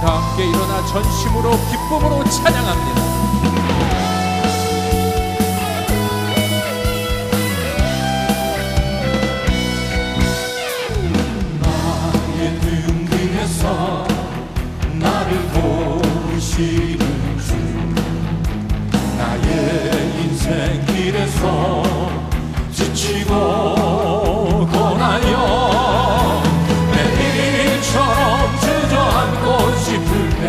다 함께 일어나 전심으로 기쁨으로 찬양합니다. 나를 도우시는 주, 나의 인생 길에서 지치고 고나여 매일처럼 주저앉고 싶을 때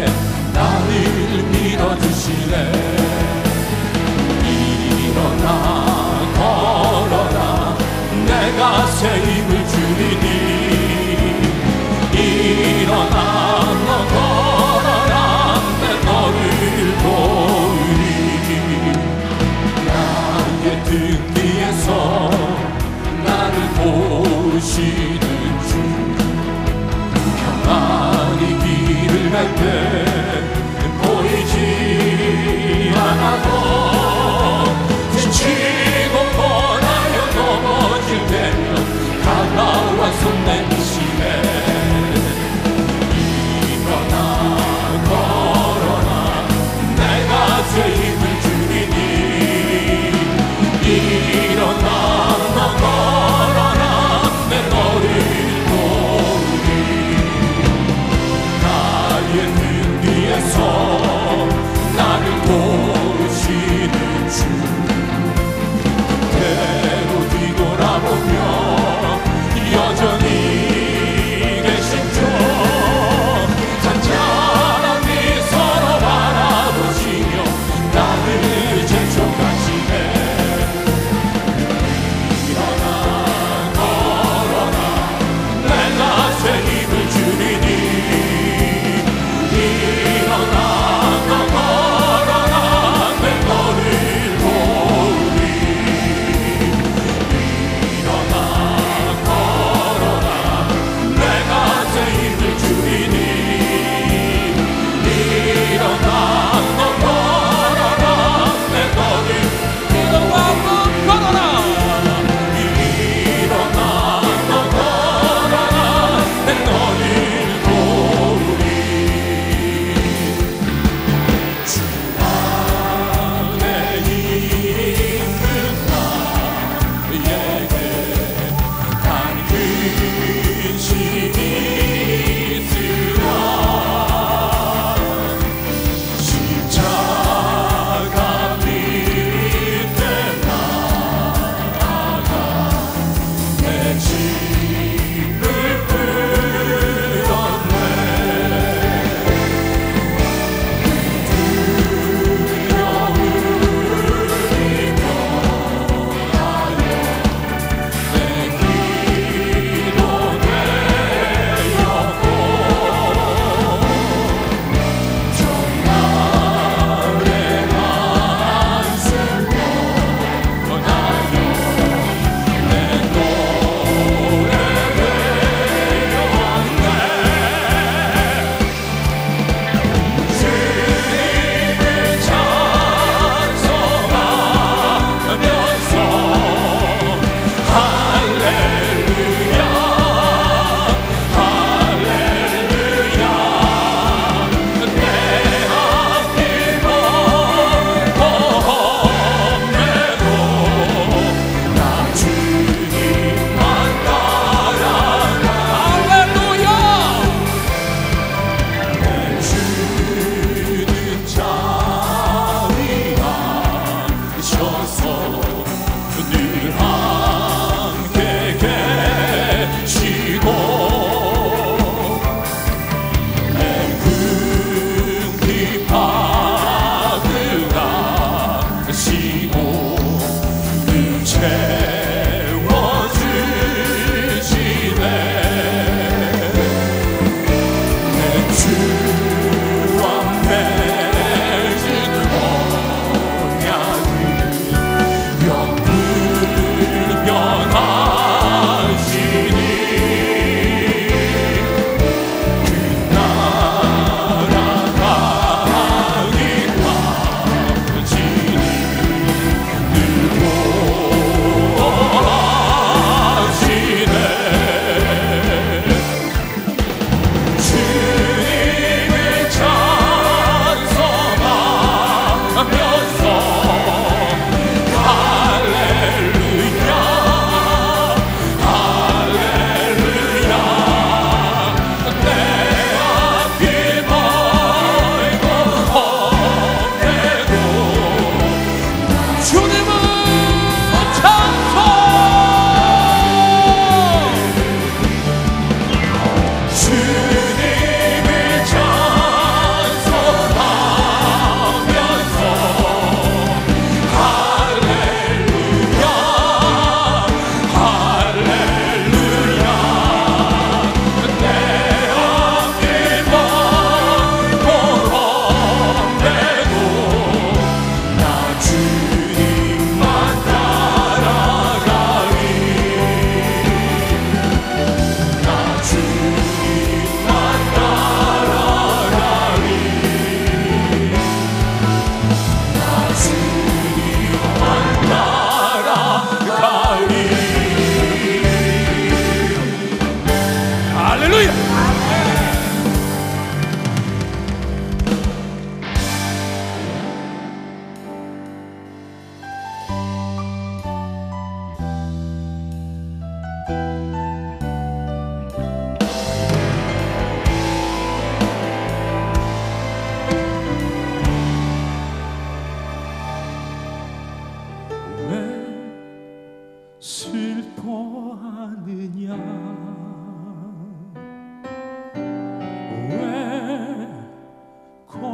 나를 밀어주시네.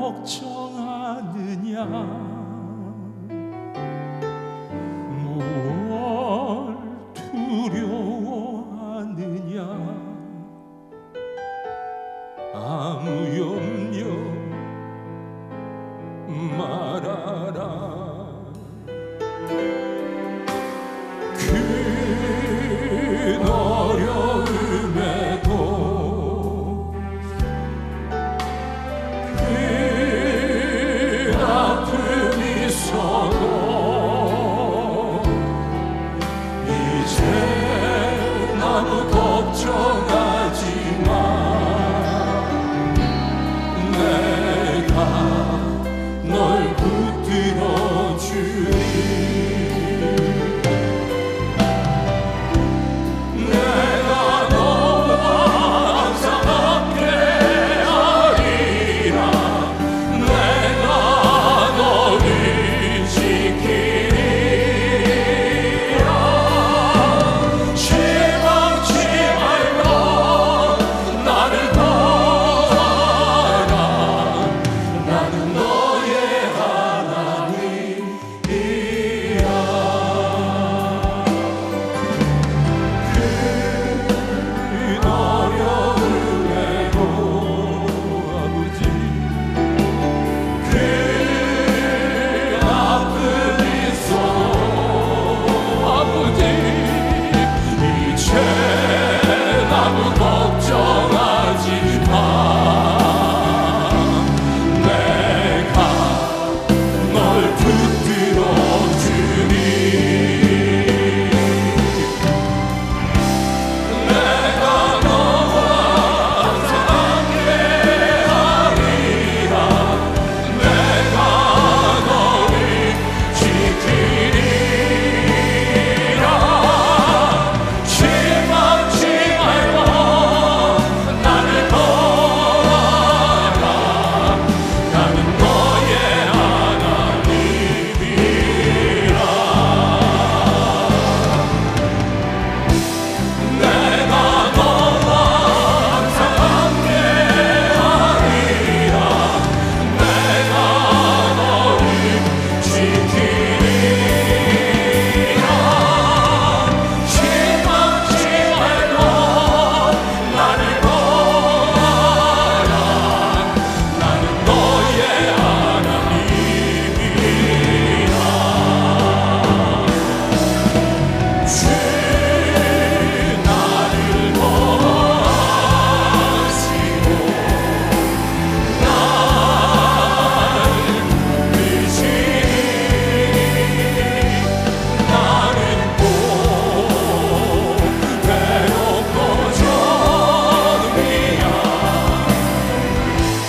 걱정하느냐 무엇 두려워하느냐 아무 염려 말아라 그 어려움에도 그 아픔이 있어도 이제 아무 걱정하지 마 내가 널 붙들어 주리 내가 너와 항상 함께하리라 내가 너를 지키리라 실망치 말고 나를 보아라 나는 너의 하나님이라 그 어려움에도 아버지 그 아픔이 있어도 아버지 이제 아무 걱정하지 마 내가 널 붙들어 주리 내가 너와 항상 함께하리라 내가 너를 지키리라 실망치 말고 나를 보아라 나는 너의 하나님이라 내가 너와 항상 함께하리라 내가 너를 지키리라 실망치 말고 나를 보아라 나는 너의 하나님이라 주 나를 보아시고 날 드시니 나는 꼭 외롭고 정리야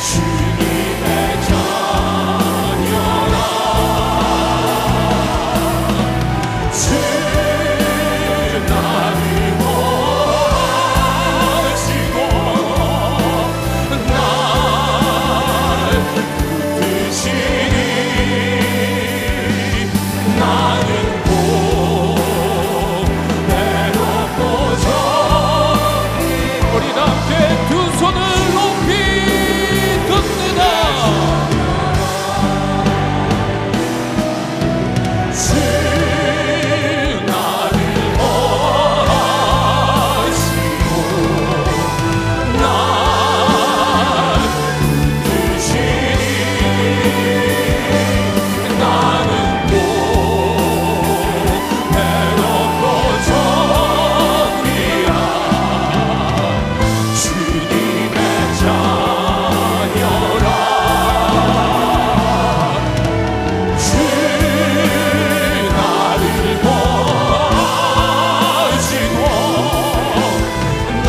주님의 자녀라 주 나를 보시고 날 붙드시니 나는 꼭 외롭고 정리 우리 함께 두 손을 높이 듭니다 주 나를 보시고 날 드시니 나는 꼭 외롭고 정리야 주님의 자녀라 주 나를 보시고 날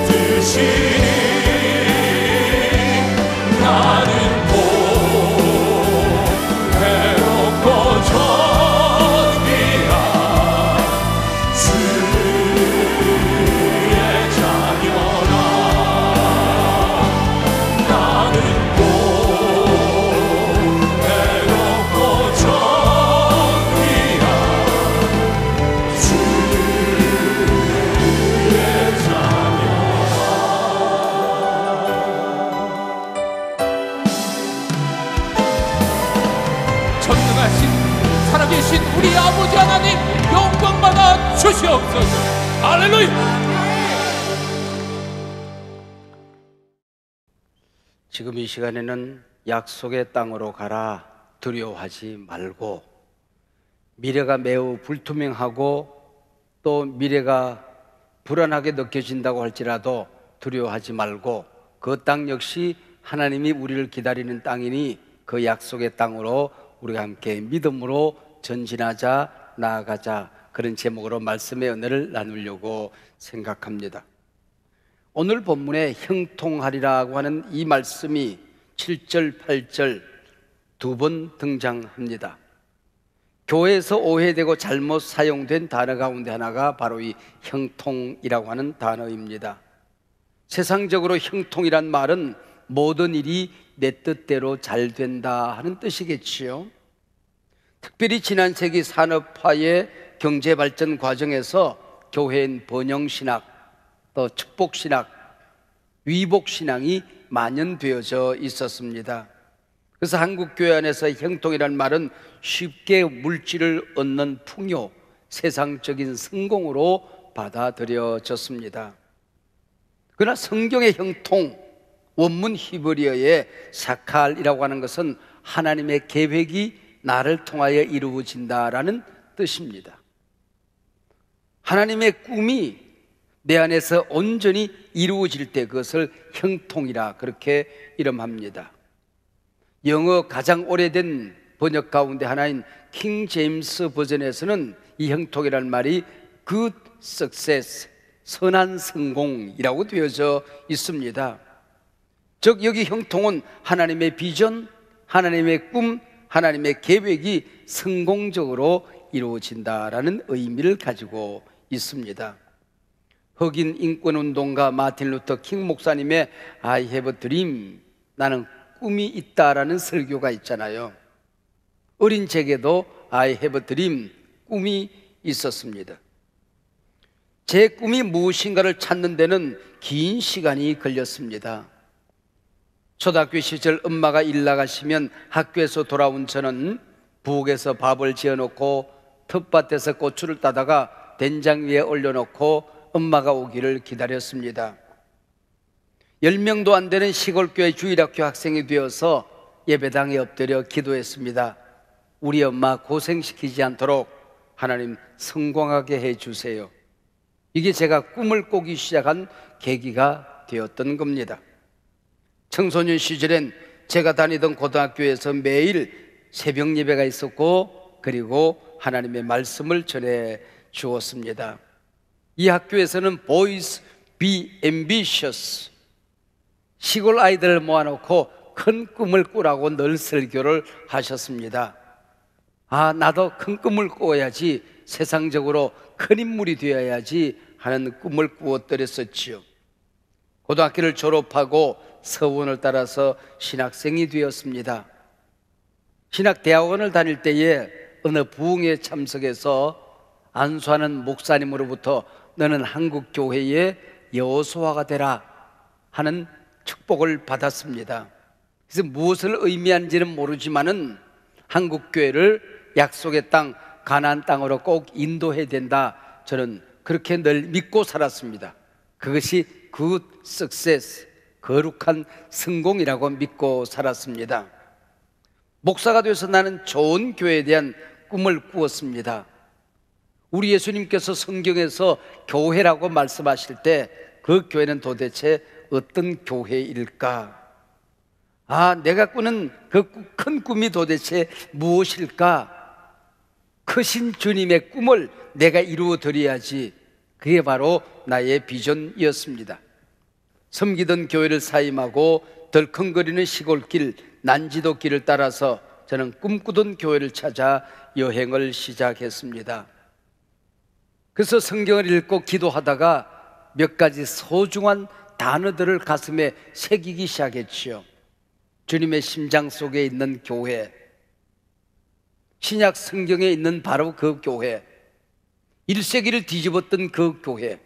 드시니 나는 꼭 외롭고 정리야 주의 자녀라 나는 꼭 외롭고 정리야 주의 자녀라 우리 아버지 하나님 영광 받아 주시옵소서. 할렐루야. 지금 이 시간에는 약속의 땅으로 가라, 두려워하지 말고, 미래가 매우 불투명하고 또 미래가 불안하게 느껴진다고 할지라도 두려워하지 말고, 그 땅 역시 하나님이 우리를 기다리는 땅이니 그 약속의 땅으로 우리가 함께 믿음으로 전진하자, 나아가자, 그런 제목으로 말씀의 은혜를 나누려고 생각합니다. 오늘 본문에 형통하리라고 하는 이 말씀이 7절, 8절 두 번 등장합니다. 교회에서 오해되고 잘못 사용된 단어 가운데 하나가 바로 이 형통이라고 하는 단어입니다. 세상적으로 형통이란 말은 모든 일이 내 뜻대로 잘 된다 하는 뜻이겠지요. 특별히 지난 세기 산업화의 경제발전 과정에서 교회엔 번영신학, 또 축복신학, 위복신앙이 만연되어져 있었습니다. 그래서 한국교회 안에서 형통이란 말은 쉽게 물질을 얻는 풍요, 세상적인 성공으로 받아들여졌습니다. 그러나 성경의 형통, 원문 히브리어의 사칼이라고 하는 것은 하나님의 계획이 나를 통하여 이루어진다라는 뜻입니다. 하나님의 꿈이 내 안에서 온전히 이루어질 때 그것을 형통이라 그렇게 이름합니다. 영어 가장 오래된 번역 가운데 하나인 킹 제임스 버전에서는 이 형통이라는 말이 good success, 선한 성공이라고 되어져 있습니다. 즉 여기 형통은 하나님의 비전, 하나님의 꿈, 하나님의 계획이 성공적으로 이루어진다라는 의미를 가지고 있습니다. 흑인 인권운동가 마틴 루터 킹 목사님의 I have a dream, 나는 꿈이 있다라는 설교가 있잖아요. 어린 제게도 I have a dream, 꿈이 있었습니다. 제 꿈이 무엇인가를 찾는 데는 긴 시간이 걸렸습니다. 초등학교 시절 엄마가 일 나가시면 학교에서 돌아온 저는 부엌에서 밥을 지어놓고 텃밭에서 고추를 따다가 된장 위에 올려놓고 엄마가 오기를 기다렸습니다. 10명도 안 되는 시골교회 주일학교 학생이 되어서 예배당에 엎드려 기도했습니다. 우리 엄마 고생시키지 않도록 하나님 성공하게 해주세요. 이게 제가 꿈을 꾸기 시작한 계기가 되었던 겁니다. 청소년 시절엔 제가 다니던 고등학교에서 매일 새벽 예배가 있었고, 그리고 하나님의 말씀을 전해 주었습니다. 이 학교에서는 Boys be ambitious, 시골 아이들을 모아놓고 큰 꿈을 꾸라고 늘 설교를 하셨습니다. 아, 나도 큰 꿈을 꾸어야지, 세상적으로 큰 인물이 되어야지 하는 꿈을 꾸었더랬었지요. 고등학교를 졸업하고 서원을 따라서 신학생이 되었습니다. 신학대학원을 다닐 때에 어느 부흥회 참석해서 안수하는 목사님으로부터 너는 한국교회의 여호수아가 되라 하는 축복을 받았습니다. 그래서 무엇을 의미하는지는 모르지만은 한국교회를 약속의 땅, 가나안 땅으로 꼭 인도해야 된다, 저는 그렇게 늘 믿고 살았습니다. 그것이 good success, 거룩한 성공이라고 믿고 살았습니다. 목사가 돼서 나는 좋은 교회에 대한 꿈을 꾸었습니다. 우리 예수님께서 성경에서 교회라고 말씀하실 때 그 교회는 도대체 어떤 교회일까? 아, 내가 꾸는 그 큰 꿈이 도대체 무엇일까? 크신 주님의 꿈을 내가 이루어 드려야지. 그게 바로 나의 비전이었습니다. 섬기던 교회를 사임하고 덜컹거리는 시골길, 난지도 길을 따라서 저는 꿈꾸던 교회를 찾아 여행을 시작했습니다. 그래서 성경을 읽고 기도하다가 몇 가지 소중한 단어들을 가슴에 새기기 시작했지요. 주님의 심장 속에 있는 교회, 신약 성경에 있는 바로 그 교회, 1세기를 뒤집었던 그 교회,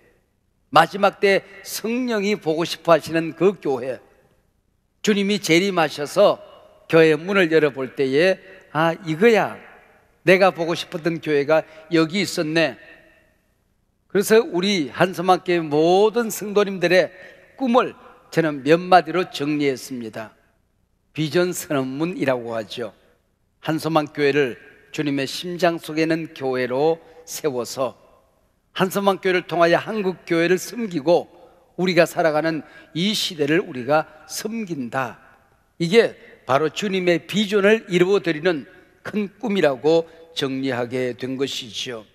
마지막 때 성령이 보고 싶어 하시는 그 교회, 주님이 재림하셔서 교회 문을 열어볼 때에 아, 이거야, 내가 보고 싶었던 교회가 여기 있었네. 그래서 우리 한서만교회 모든 성도님들의 꿈을 저는 몇 마디로 정리했습니다. 비전 선언문이라고 하죠. 한서만교회를 주님의 심장 속에 있는 교회로 세워서 한서만교회를 통하여 한국교회를 섬기고 우리가 살아가는 이 시대를 우리가 섬긴다. 이게 바로 주님의 비전을 이루어드리는 큰 꿈이라고 정리하게 된 것이죠.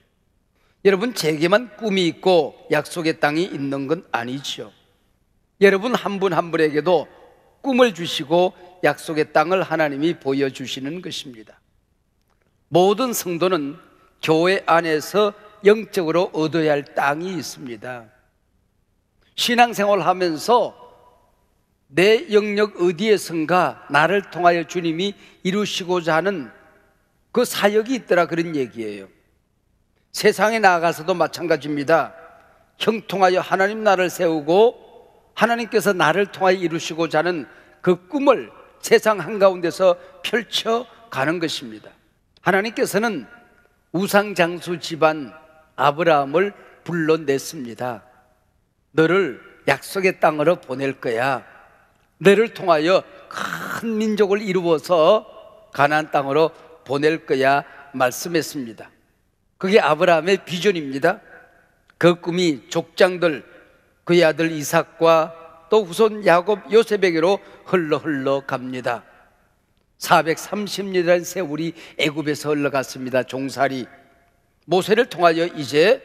여러분, 제게만 꿈이 있고 약속의 땅이 있는 건 아니죠. 여러분 한 분 한 분에게도 꿈을 주시고 약속의 땅을 하나님이 보여주시는 것입니다. 모든 성도는 교회 안에서 영적으로 얻어야 할 땅이 있습니다. 신앙생활 하면서 내 영역 어디에선가 나를 통하여 주님이 이루시고자 하는 그 사역이 있더라, 그런 얘기예요. 세상에 나아가서도 마찬가지입니다. 형통하여 하나님 나라를 세우고 하나님께서 나를 통하여 이루시고자 하는 그 꿈을 세상 한가운데서 펼쳐가는 것입니다. 하나님께서는 우상장수 집안 아브라함을 불러냈습니다. 너를 약속의 땅으로 보낼 거야. 너를 통하여 큰 민족을 이루어서 가나안 땅으로 보낼 거야 말씀했습니다. 그게 아브라함의 비전입니다. 그 꿈이 족장들, 그의 아들 이삭과 또 후손 야곱, 요셉에게로 흘러 갑니다. 430년이라는 세월이 애굽에서 흘러갔습니다. 종살이 모세를 통하여 이제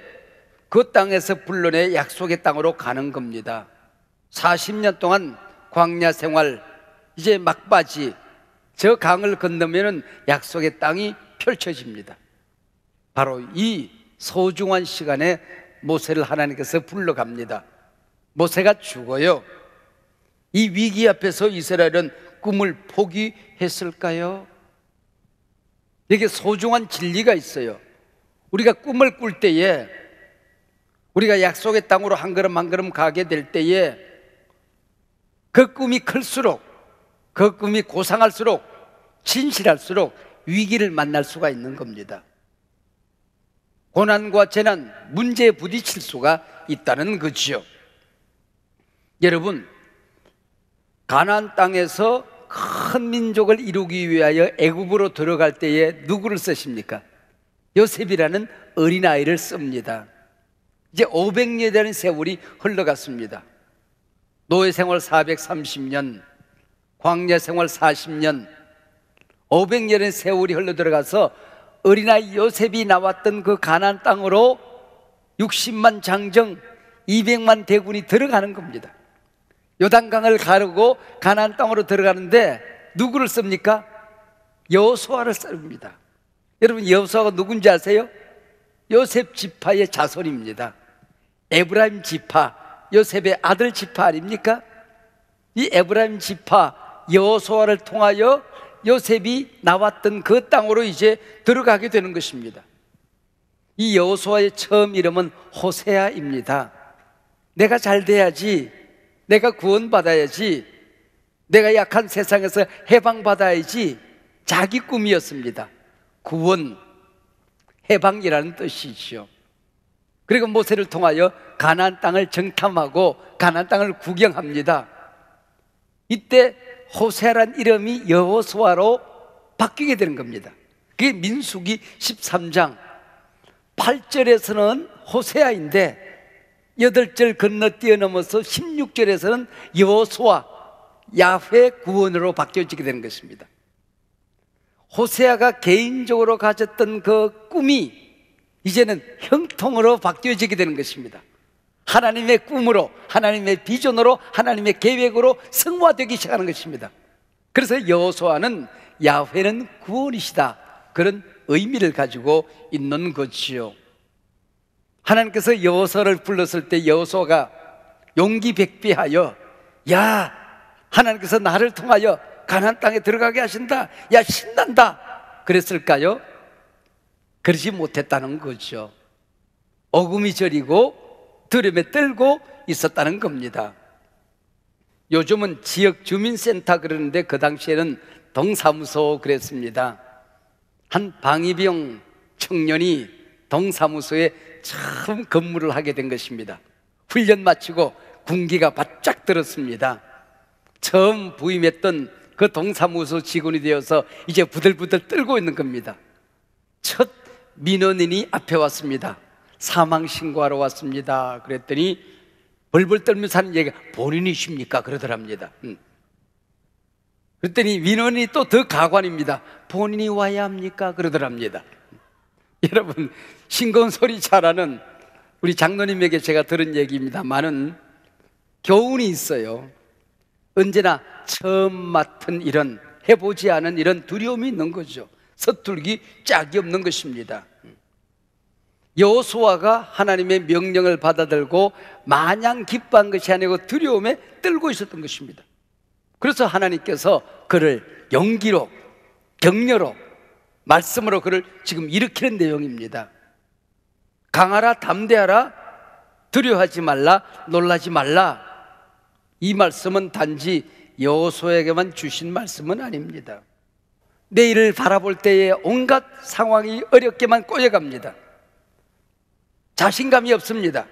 그 땅에서 불러내 약속의 땅으로 가는 겁니다. 40년 동안 광야 생활, 이제 막바지, 저 강을 건너면 약속의 땅이 펼쳐집니다. 바로 이 소중한 시간에 모세를 하나님께서 불러갑니다. 모세가 죽어요. 이 위기 앞에서 이스라엘은 꿈을 포기했을까요? 이게 소중한 진리가 있어요. 우리가 꿈을 꿀 때에, 우리가 약속의 땅으로 한 걸음 한 걸음 가게 될 때에 그 꿈이 클수록, 그 꿈이 고상할수록, 진실할수록 위기를 만날 수가 있는 겁니다. 고난과 재난, 문제에 부딪힐 수가 있다는 거지요. 여러분, 가나안 땅에서 큰 민족을 이루기 위하여 애굽으로 들어갈 때에 누구를 쓰십니까? 요셉이라는 어린아이를 씁니다. 이제 500년에 대한 세월이 흘러갔습니다. 노예 생활 430년, 광야 생활 40년, 500년의 세월이 흘러들어가서 어린아이 요셉이 나왔던 그 가나안 땅으로 60만 장정, 200만 대군이 들어가는 겁니다. 요단강을 가르고 가나안 땅으로 들어가는데 누구를 씁니까? 여호수아를 씁니다. 여러분, 여호수아가 누군지 아세요? 요셉 지파의 자손입니다. 에브라임 지파, 요셉의 아들 지파 아닙니까? 이 에브라임 지파 여호수아를 통하여 요셉이 나왔던 그 땅으로 이제 들어가게 되는 것입니다. 이 여호수아의 처음 이름은 호세아입니다. 내가 잘 돼야지, 내가 구원받아야지, 내가 약한 세상에서 해방받아야지, 자기 꿈이었습니다. 구원, 해방이라는 뜻이죠. 그리고 모세를 통하여 가나안 땅을 정탐하고 가나안 땅을 구경합니다. 이때 호세아란 이름이 여호수아로 바뀌게 되는 겁니다. 그게 민수기 13장 8절에서는 호세아인데 8절 건너 뛰어넘어서 16절에서는 여호수아, 야훼 구원으로 바뀌어지게 되는 것입니다. 호세아가 개인적으로 가졌던 그 꿈이 이제는 형통으로 바뀌어지게 되는 것입니다. 하나님의 꿈으로, 하나님의 비전으로, 하나님의 계획으로 성화되기 시작하는 것입니다. 그래서 여호수아는 야훼는 구원이시다, 그런 의미를 가지고 있는 것이요. 하나님께서 여호수아를 불렀을 때 여호수아가 용기 백비하여, 야, 하나님께서 나를 통하여 가나안 땅에 들어가게 하신다, 야, 신난다 그랬을까요? 그러지 못했다는 거죠. 어금이 저리고 두려움에 떨고 있었다는 겁니다. 요즘은 지역 주민센터 그러는데 그 당시에는 동사무소 그랬습니다. 한 방위병 청년이 동사무소에 처음 근무를 하게 된 것입니다. 훈련 마치고 군기가 바짝 들었습니다. 처음 부임했던 그 동사무소 직원이 되어서 이제 부들부들 떨고 있는 겁니다. 첫 민원인이 앞에 왔습니다. 사망 신고하러 왔습니다. 그랬더니 벌벌 떨면서 하는 얘기가 본인이십니까? 그러더랍니다. 그랬더니 민원인이 또 더 가관입니다. 본인이 와야 합니까? 그러더랍니다. 여러분, 싱거운 소리 잘하는 우리 장로님에게 제가 들은 얘기입니다만은 교훈이 있어요. 언제나 처음 맡은 일은, 해보지 않은 일은 두려움이 있는 거죠. 서툴기 짝이 없는 것입니다. 여호수아가 하나님의 명령을 받아들고 마냥 기뻐한 것이 아니고 두려움에 떨고 있었던 것입니다. 그래서 하나님께서 그를 용기로, 격려로, 말씀으로 그를 지금 일으키는 내용입니다. 강하라, 담대하라, 두려워하지 말라, 놀라지 말라. 이 말씀은 단지 여호수아에게만 주신 말씀은 아닙니다. 내일을 바라볼 때에 온갖 상황이 어렵게만 꼬여갑니다. 자신감이 없습니다.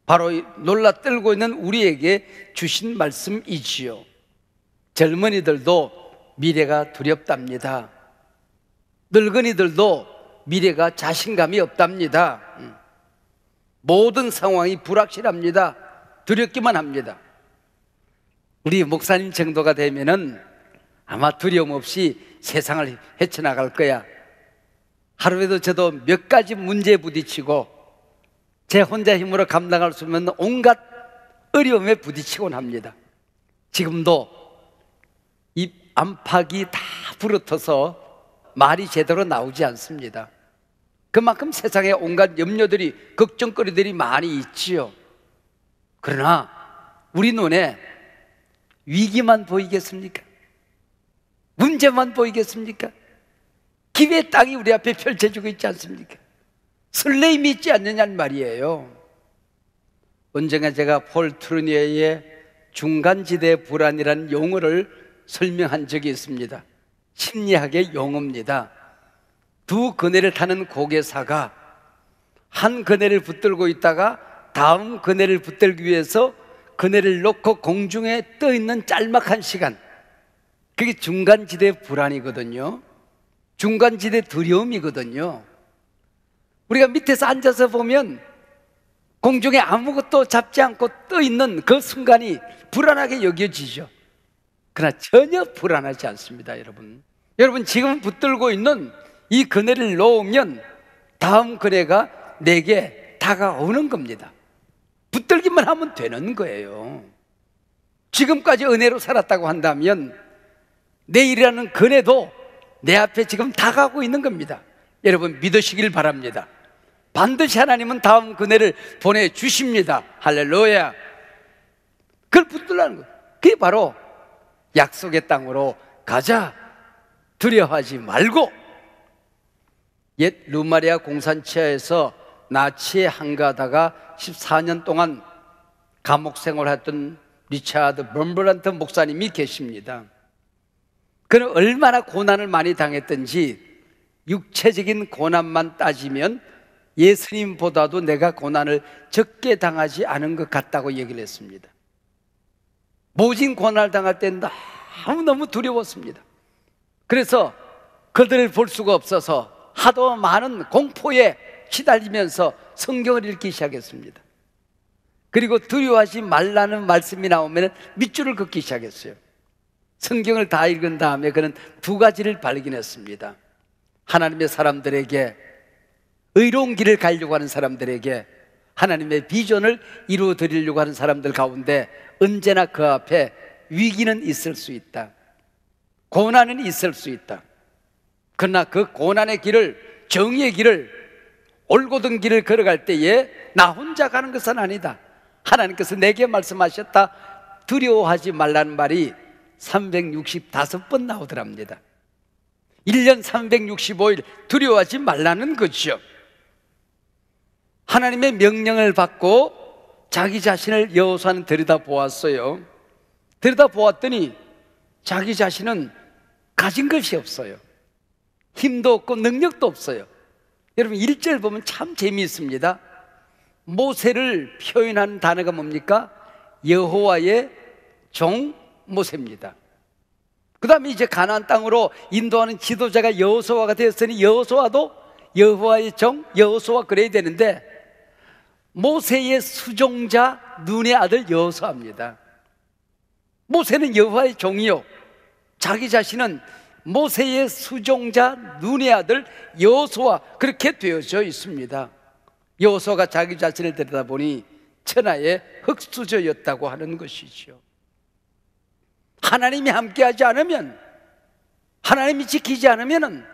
바로 놀라 떨고 있는 우리에게 주신 말씀이지요. 젊은이들도 미래가 두렵답니다. 늙은이들도 미래가 자신감이 없답니다. 모든 상황이 불확실합니다. 두렵기만 합니다. 우리 목사님 정도가 되면은 아마 두려움 없이 세상을 헤쳐나갈 거야. 하루에도 저도 몇 가지 문제에 부딪히고 제 혼자 힘으로 감당할 수 없는 온갖 어려움에 부딪히곤 합니다. 지금도 입 안팎이 다 부르터서 말이 제대로 나오지 않습니다. 그만큼 세상에 온갖 염려들이, 걱정거리들이 많이 있지요. 그러나 우리 눈에 위기만 보이겠습니까? 문제만 보이겠습니까? 기회의 땅이 우리 앞에 펼쳐지고 있지 않습니까? 설레임이 있지 않느냐는 말이에요. 언젠가 제가 폴 트루니에의 중간지대 불안이라는 용어를 설명한 적이 있습니다. 심리학의 용어입니다. 두 그네를 타는 고개사가 한 그네를 붙들고 있다가 다음 그네를 붙들기 위해서 그네를 놓고 공중에 떠 있는 짤막한 시간, 그게 중간지대 불안이거든요. 중간지대 두려움이거든요. 우리가 밑에서 앉아서 보면 공중에 아무것도 잡지 않고 떠 있는 그 순간이 불안하게 여겨지죠. 그러나 전혀 불안하지 않습니다. 여러분 지금 붙들고 있는 이 그네를 놓으면 다음 그네가 내게 다가오는 겁니다. 붙들기만 하면 되는 거예요. 지금까지 은혜로 살았다고 한다면 내일이라는 그네도 내 앞에 지금 다가오고 있는 겁니다. 여러분 믿으시길 바랍니다. 반드시 하나님은 다음 그네를 보내주십니다. 할렐루야. 그걸 붙들라는 거예요. 그게 바로 약속의 땅으로 가자. 두려워하지 말고. 옛 루마리아 공산치하에서 나치에 항거하다가 14년 동안 감옥 생활했던 리차드 범브란트 목사님이 계십니다. 그는 얼마나 고난을 많이 당했던지 육체적인 고난만 따지면 예수님보다도 내가 고난을 적게 당하지 않은 것 같다고 얘기를 했습니다. 모진 고난을 당할 때 너무너무 두려웠습니다. 그래서 그들을 볼 수가 없어서 하도 많은 공포에 시달리면서 성경을 읽기 시작했습니다. 그리고 두려워하지 말라는 말씀이 나오면 밑줄을 긋기 시작했어요. 성경을 다 읽은 다음에 그는 두 가지를 발견했습니다. 하나님의 사람들에게, 의로운 길을 가려고 하는 사람들에게, 하나님의 비전을 이루어 드리려고 하는 사람들 가운데 언제나 그 앞에 위기는 있을 수 있다. 고난은 있을 수 있다. 그러나 그 고난의 길을, 정의의 길을, 올곧은 길을 걸어갈 때에 나 혼자 가는 것은 아니다. 하나님께서 내게 말씀하셨다. 두려워하지 말라는 말이 365번 나오더랍니다. 1년 365일 두려워하지 말라는 거죠. 하나님의 명령을 받고 자기 자신을 여호수아는 들여다보았어요. 들여다보았더니 자기 자신은 가진 것이 없어요. 힘도 없고 능력도 없어요. 여러분 1절 보면 참 재미있습니다. 모세를 표현하는 단어가 뭡니까? 여호와의 종 모세입니다. 그 다음에 이제 가나안 땅으로 인도하는 지도자가 여호수아가 되었으니 여호수아도 여호와의 종 여호수아 그래야 되는데, 모세의 수종자 눈의 아들 여호수아입니다. 모세는 여호와의 종이요, 자기 자신은 모세의 수종자 눈의 아들 여호수아, 그렇게 되어져 있습니다. 여호수아가 자기 자신을 들여다보니 천하의 흙수저였다고 하는 것이죠. 하나님이 함께하지 않으면, 하나님이 지키지 않으면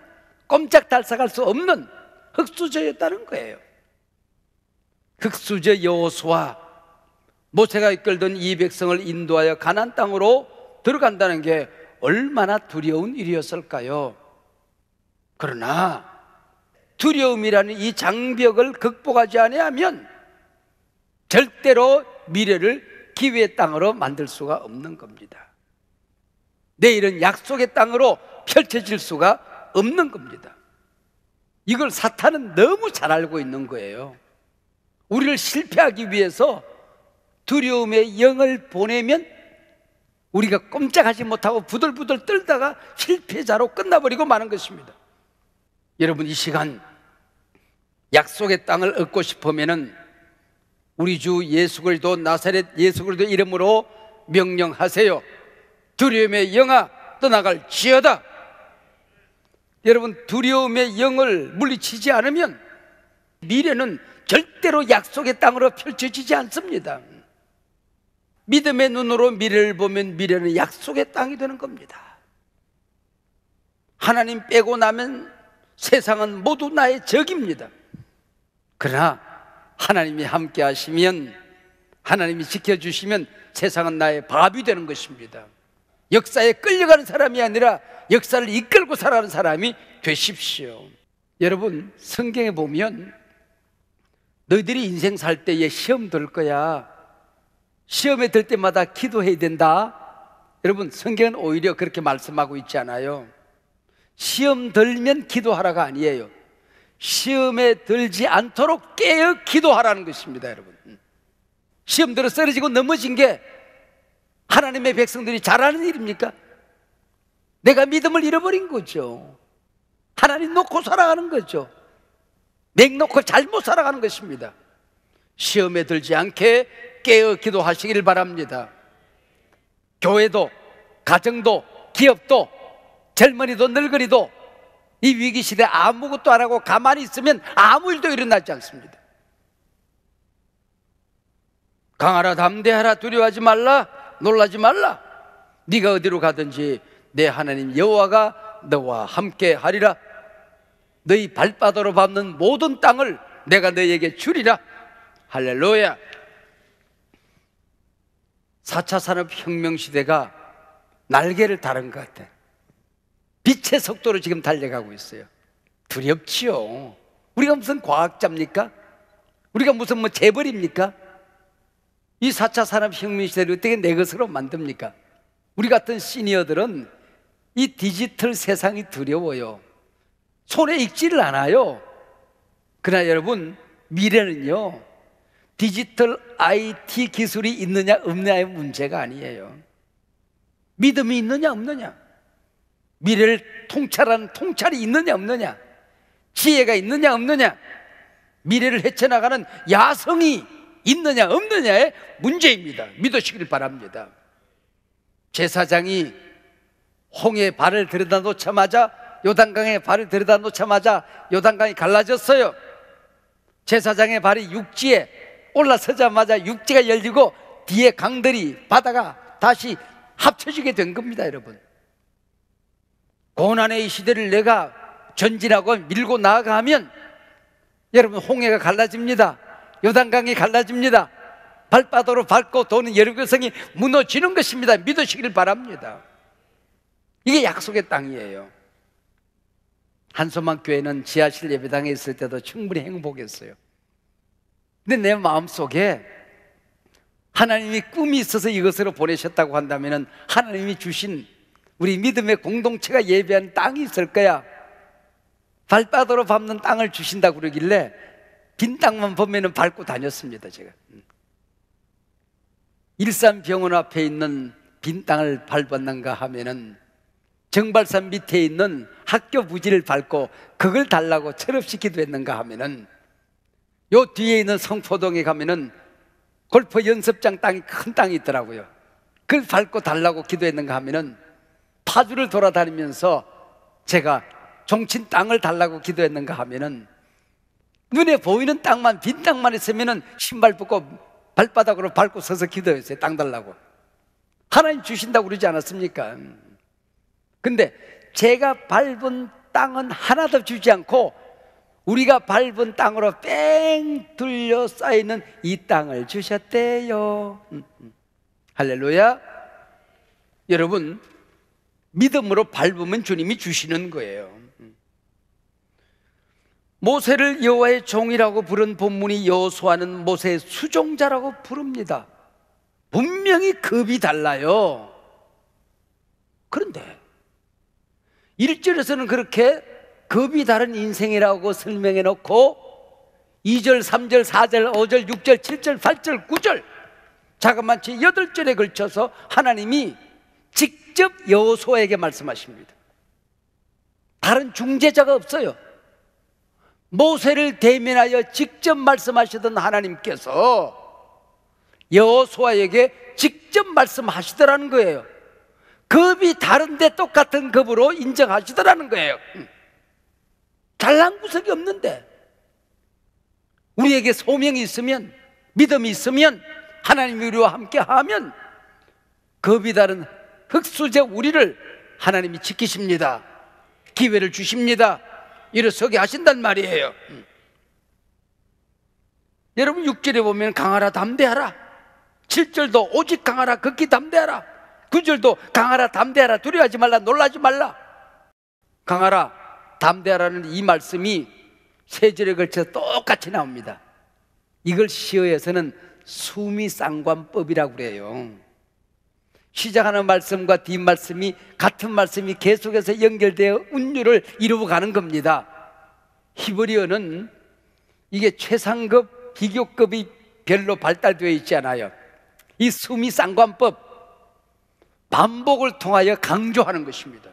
꼼짝달싹할 수 없는 흙수저였다는 거예요. 흙수저 여호수아, 모세가 이끌던 이 백성을 인도하여 가나안 땅으로 들어간다는 게 얼마나 두려운 일이었을까요? 그러나 두려움이라는 이 장벽을 극복하지 아니하면 절대로 미래를 기회의 땅으로 만들 수가 없는 겁니다. 내일은 약속의 땅으로 펼쳐질 수가 없는 겁니다. 이걸 사탄은 너무 잘 알고 있는 거예요. 우리를 실패하기 위해서 두려움의 영을 보내면 우리가 꼼짝하지 못하고 부들부들 떨다가 실패자로 끝나버리고 마는 것입니다. 여러분, 이 시간 약속의 땅을 얻고 싶으면은 우리 주 예수 그리스도 나사렛 예수 그리스도 이름으로 명령하세요. 두려움의 영아 떠나갈지어다. 여러분, 두려움의 영을 물리치지 않으면 미래는 절대로 약속의 땅으로 펼쳐지지 않습니다. 믿음의 눈으로 미래를 보면 미래는 약속의 땅이 되는 겁니다. 하나님 빼고 나면 세상은 모두 나의 적입니다. 그러나 하나님이 함께 하시면, 하나님이 지켜주시면 세상은 나의 밥이 되는 것입니다. 역사에 끌려가는 사람이 아니라 역사를 이끌고 살아가는 사람이 되십시오. 여러분, 성경에 보면 너희들이 인생 살 때에 시험 들 거야, 시험에 들 때마다 기도해야 된다. 여러분, 성경은 오히려 그렇게 말씀하고 있지 않아요. 시험 들면 기도하라가 아니에요. 시험에 들지 않도록 깨어 기도하라는 것입니다. 여러분, 시험 들어 쓰러지고 넘어진 게 하나님의 백성들이 잘하는 일입니까? 내가 믿음을 잃어버린 거죠. 하나님 놓고 살아가는 거죠. 맥 놓고 잘못 살아가는 것입니다. 시험에 들지 않게 깨어 기도하시길 바랍니다. 교회도, 가정도, 기업도, 젊은이도 늙은이도 이 위기시대에 아무것도 안 하고 가만히 있으면 아무 일도 일어나지 않습니다. 강하라, 담대하라, 두려워하지 말라, 놀라지 말라. 네가 어디로 가든지 내 하나님 여호와가 너와 함께 하리라. 너희 발바닥으로 밟는 모든 땅을 내가 너희에게 주리라. 할렐루야. 4차 산업혁명 시대가 날개를 달은 것 같아. 빛의 속도로 지금 달려가고 있어요. 두렵지요. 우리가 무슨 과학자입니까? 우리가 무슨 재벌입니까? 이 4차 산업혁명 시대를 어떻게 내 것으로 만듭니까? 우리 같은 시니어들은 이 디지털 세상이 두려워요. 손에 익지를 않아요. 그러나 여러분, 미래는요, 디지털 IT 기술이 있느냐 없느냐의 문제가 아니에요. 믿음이 있느냐 없느냐, 미래를 통찰하는 통찰이 있느냐 없느냐, 지혜가 있느냐 없느냐, 미래를 헤쳐나가는 야성이 있느냐 없느냐의 문제입니다. 믿으시길 바랍니다. 제사장이 홍해 발을 들여다 놓자마자, 요단강에 발을 들여다 놓자마자 요단강이 갈라졌어요. 제사장의 발이 육지에 올라서자마자 육지가 열리고 뒤에 강들이, 바다가 다시 합쳐지게 된 겁니다. 여러분, 고난의 이 시대를 내가 전진하고 밀고 나아가면 여러분, 홍해가 갈라집니다. 요단강이 갈라집니다. 발바닥으로 밟고 도는 여리고성이 무너지는 것입니다. 믿으시길 바랍니다. 이게 약속의 땅이에요. 한소만 교회는 지하실 예배당에 있을 때도 충분히 행복했어요. 근데 내 마음속에 하나님이 꿈이 있어서 이것으로 보내셨다고 한다면 하나님이 주신 우리 믿음의 공동체가 예배한 땅이 있을 거야. 발바닥으로 밟는 땅을 주신다고 그러길래 빈 땅만 보면은 밟고 다녔습니다. 제가 일산병원 앞에 있는 빈 땅을 밟았는가 하면은 정발산 밑에 있는 학교 부지를 밟고 그걸 달라고 철없이 기도했는가 하면은 요 뒤에 있는 성포동에 가면은 골프 연습장 땅이 큰 땅이 있더라고요. 그걸 밟고 달라고 기도했는가 하면은 파주를 돌아다니면서 제가 종친 땅을 달라고 기도했는가 하면은 눈에 보이는 땅만, 빈 땅만 있으면은 신발 벗고 발바닥으로 밟고 서서 기도했어요. 땅 달라고. 하나님 주신다고 그러지 않았습니까? 근데 제가 밟은 땅은 하나도 주지 않고 우리가 밟은 땅으로 뺑 둘러싸이는 이 땅을 주셨대요. 할렐루야. 여러분, 믿음으로 밟으면 주님이 주시는 거예요. 모세를 여호와의 종이라고 부른 본문이 여호수아는 모세의 수종자라고 부릅니다. 분명히 급이 달라요. 그런데 1절에서는 그렇게 급이 다른 인생이라고 설명해 놓고 2절, 3절, 4절, 5절, 6절, 7절, 8절, 9절 자그마치 8절에 걸쳐서 하나님이 직접 여호수아에게 말씀하십니다. 다른 중재자가 없어요. 모세를 대면하여 직접 말씀하시던 하나님께서 여호수아에게 직접 말씀하시더라는 거예요. 급이 다른데 똑같은 급으로 인정하시더라는 거예요. 잘난 구석이 없는데 우리에게 소명이 있으면, 믿음이 있으면, 하나님이 우리와 함께하면 급이 다른 흙수저 우리를 하나님이 지키십니다. 기회를 주십니다. 일어서게 하신단 말이에요. 여러분 6절에 보면 강하라 담대하라, 7절도 오직 강하라 극히 담대하라, 9절도 강하라 담대하라 두려워하지 말라 놀라지 말라. 강하라 담대하라는 이 말씀이 3절에 걸쳐 똑같이 나옵니다. 이걸 시어에서는 수미상관법이라고 그래요. 시작하는 말씀과 뒷말씀이 같은 말씀이 계속해서 연결되어 운율을 이루어 가는 겁니다. 히브리어는 이게 최상급, 비교급이 별로 발달되어 있지 않아요. 이 수미상관법, 반복을 통하여 강조하는 것입니다.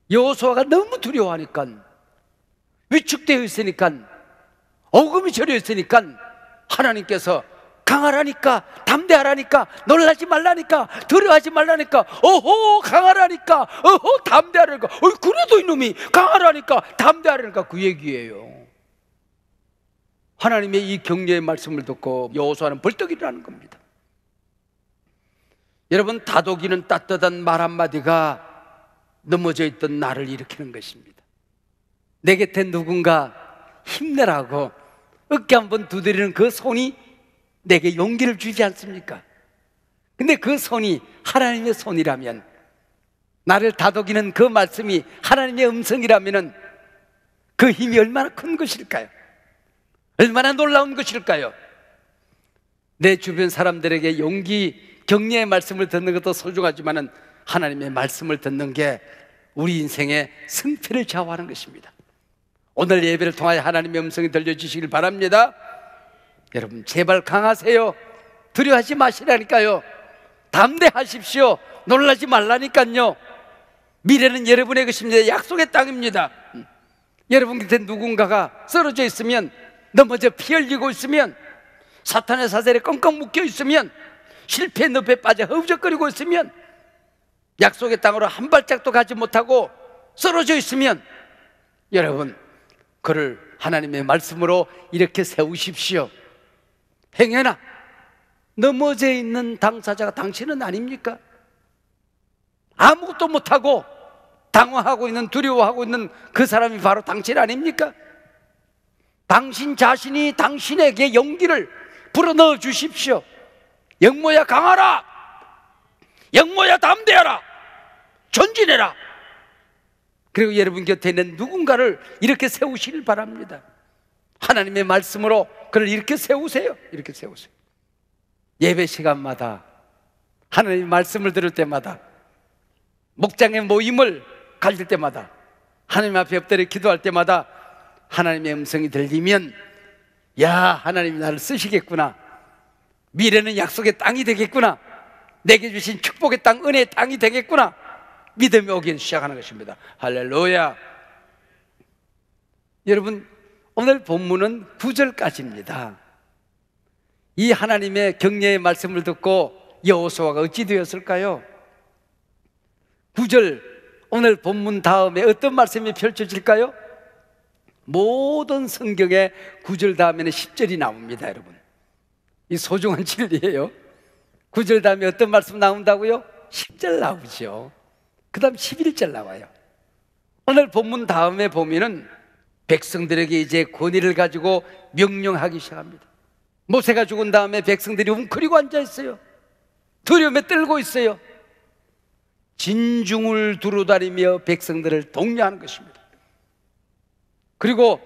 여호수아가 너무 두려워하니까, 위축되어 있으니까, 어금이 저려 있으니까 하나님께서 강하라니까, 담대하라니까, 놀라지 말라니까, 두려워하지 말라니까, 어호 강하라니까, 어호 담대하라니까, 그래도 이놈이 강하라니까 담대하라니까 그 얘기예요. 하나님의 이 격려의 말씀을 듣고 여호수아는 벌떡 일어나는 겁니다. 여러분, 다독이는 따뜻한 말 한마디가 넘어져 있던 나를 일으키는 것입니다. 내 곁에 누군가 힘내라고 어깨 한번 두드리는 그 손이 내게 용기를 주지 않습니까? 근데 그 손이 하나님의 손이라면, 나를 다독이는 그 말씀이 하나님의 음성이라면 그 힘이 얼마나 큰 것일까요? 얼마나 놀라운 것일까요? 내 주변 사람들에게 용기, 격려의 말씀을 듣는 것도 소중하지만 하나님의 말씀을 듣는 게 우리 인생의 승패를 좌우하는 것입니다. 오늘 예배를 통하여 하나님의 음성이 들려주시길 바랍니다. 여러분, 제발 강하세요. 두려워하지 마시라니까요. 담대하십시오. 놀라지 말라니까요. 미래는 여러분의 것입니다. 약속의 땅입니다. 여러분 곁에 누군가가 쓰러져 있으면, 넘어져 피 흘리고 있으면, 사탄의 사슬에 꽁꽁 묶여 있으면, 실패의 늪에 빠져 허우적거리고 있으면, 약속의 땅으로 한 발짝도 가지 못하고 쓰러져 있으면, 여러분 그를 하나님의 말씀으로 이렇게 세우십시오. 행여나 넘어져 있는 당사자가 당신은 아닙니까? 아무것도 못하고 당황하고 있는, 두려워하고 있는 그 사람이 바로 당신 아닙니까? 당신 자신이 당신에게 용기를 불어넣어 주십시오. 영모야 강하라, 영모야 담대하라, 전진해라. 그리고 여러분 곁에 있는 누군가를 이렇게 세우시길 바랍니다. 하나님의 말씀으로 그를 이렇게 세우세요. 이렇게 세우세요. 예배 시간마다, 하나님의 말씀을 들을 때마다, 목장의 모임을 가질 때마다 하나님 앞에 엎드려 기도할 때마다 하나님의 음성이 들리면, 야, 하나님이 나를 쓰시겠구나, 미래는 약속의 땅이 되겠구나, 내게 주신 축복의 땅, 은혜의 땅이 되겠구나, 믿음이 오기 시작하는 것입니다. 할렐루야. 여러분, 오늘 본문은 9절까지입니다 이 하나님의 격려의 말씀을 듣고 여호수아가 어찌 되었을까요? 9절, 오늘 본문 다음에 어떤 말씀이 펼쳐질까요? 모든 성경의 9절 다음에는 10절이 나옵니다. 여러분, 이 소중한 진리예요. 9절 다음에 어떤 말씀 나온다고요? 10절 나오죠. 그 다음 11절 나와요. 오늘 본문 다음에 보면은 백성들에게 이제 권위를 가지고 명령하기 시작합니다. 모세가 죽은 다음에 백성들이 웅크리고 앉아 있어요. 두려움에 떨고 있어요. 진중을 두루다니며 백성들을 독려하는 것입니다. 그리고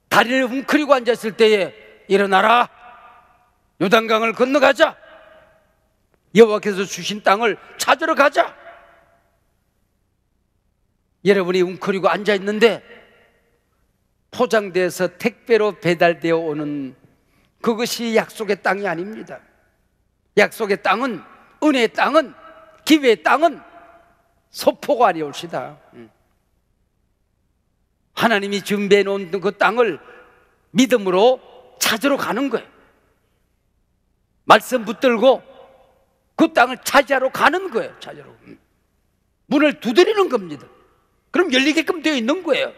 다리를 웅크리고 앉았을 때에 일어나라, 요단강을 건너가자, 여호와께서 주신 땅을 찾으러 가자. 여러분이 웅크리고 앉아 있는데 포장돼서 택배로 배달되어 오는 그것이 약속의 땅이 아닙니다. 약속의 땅은, 은혜의 땅은, 기회의 땅은 소포가 아니올시다. 하나님이 준비해 놓은 그 땅을 믿음으로 찾으러 가는 거예요. 말씀 붙들고 그 땅을 차지하러 가는 거예요. 차지하러. 문을 두드리는 겁니다. 그럼 열리게끔 되어 있는 거예요.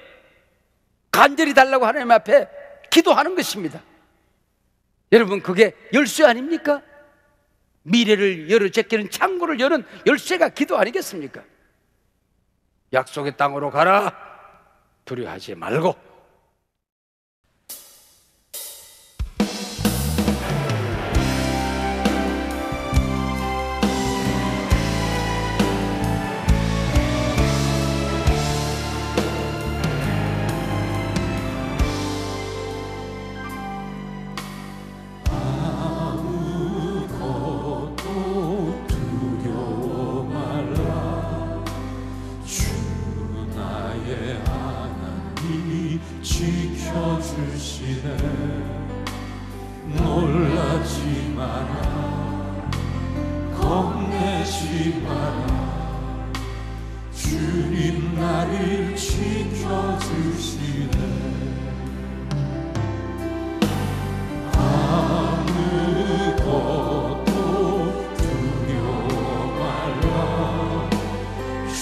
간절히 달라고 하나님 앞에 기도하는 것입니다. 여러분, 그게 열쇠 아닙니까? 미래를 열어 제끼는 창고를 여는 열쇠가 기도 아니겠습니까? 약속의 땅으로 가라, 두려워하지 말고. 지켜주시네. 놀라지 마라, 겁내지 마라, 주님 나를 지켜주시네. 아무것도 두려워 말라, 주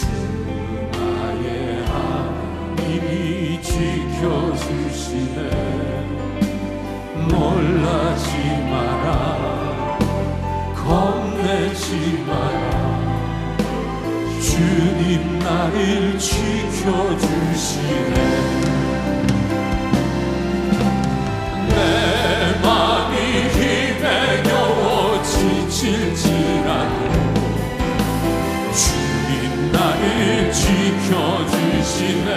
나의 하나님이 지켜주시네. 놀라지 마라, 겁내지 마라, 주님 나를 지켜주시네. 내 맘이 힘에 겨워 지칠지라도 주님 나를 지켜주시네.